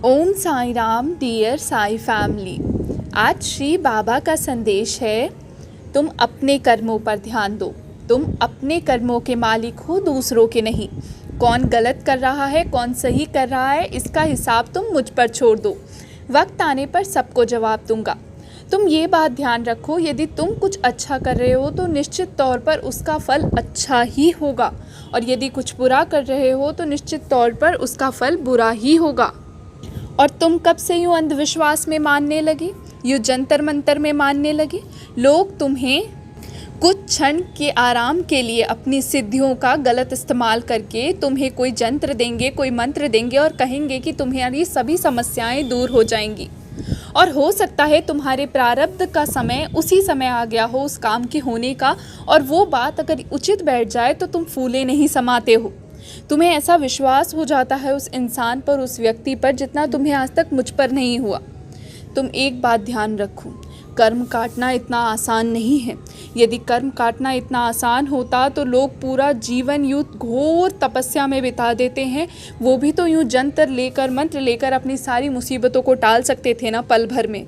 ओम Sai Ram dear Sai family. आज श्री बाबा का संदेश है, तुम अपने कर्मों पर ध्यान दो। तुम अपने कर्मों के मालिक हो, दूसरों के नहीं। कौन गलत कर रहा है, कौन सही कर रहा है, इसका हिसाब तुम मुझ पर छोड़ दो। वक्त आने पर सबको जवाब दूंगा। तुम ये बात ध्यान रखो, यदि तुम कुछ अच्छा कर रहे हो तो निश्चित तौर पर उसका फल अच्छा ही होगा, और यदि कुछ बुरा कर रहे हो तो निश्चित तौर पर उसका फल बुरा ही होगा। और तुम कब से यूँ अंधविश्वास में मानने लगे, यूँ जंतर मंतर में मानने लगे? लोग तुम्हें कुछ क्षण के आराम के लिए अपनी सिद्धियों का गलत इस्तेमाल करके तुम्हें कोई जंत्र देंगे, कोई मंत्र देंगे और कहेंगे कि तुम्हारी सभी समस्याएं दूर हो जाएंगी। और हो सकता है तुम्हारे प्रारब्ध का समय उसी समय आ गया हो उस काम के होने का, और वो बात अगर उचित बैठ जाए तो तुम फूले नहीं समाते हो। तुम्हें ऐसा विश्वास हो जाता है उस इंसान पर, उस व्यक्ति पर, जितना तुम्हें आज तक मुझ पर नहीं हुआ। तुम एक बात ध्यान रखो, कर्म काटना इतना आसान नहीं है। यदि कर्म काटना इतना आसान होता तो लोग पूरा जीवन यूँ घोर तपस्या में बिता देते हैं। वो भी तो यूँ जंतर लेकर, मंत्र लेकर अपनी सारी मुसीबतों को टाल सकते थे ना, पल भर में।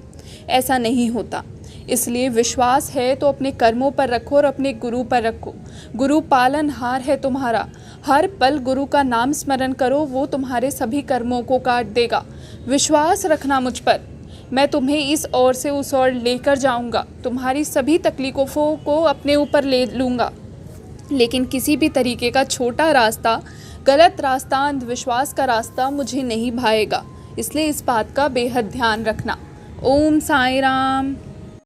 ऐसा नहीं होता। इसलिए विश्वास है तो अपने कर्मों पर रखो और अपने गुरु पर रखो। गुरु पालनहार है तुम्हारा। हर पल गुरु का नाम स्मरण करो, वो तुम्हारे सभी कर्मों को काट देगा। विश्वास रखना मुझ पर, मैं तुम्हें इस ओर से उस ओर लेकर जाऊंगा। तुम्हारी सभी तकलीफ़ों को अपने ऊपर ले लूँगा, लेकिन किसी भी तरीके का छोटा रास्ता, गलत रास्ता, अंधविश्वास का रास्ता मुझे नहीं भाएगा। इसलिए इस बात का बेहद ध्यान रखना। ओम साई राम।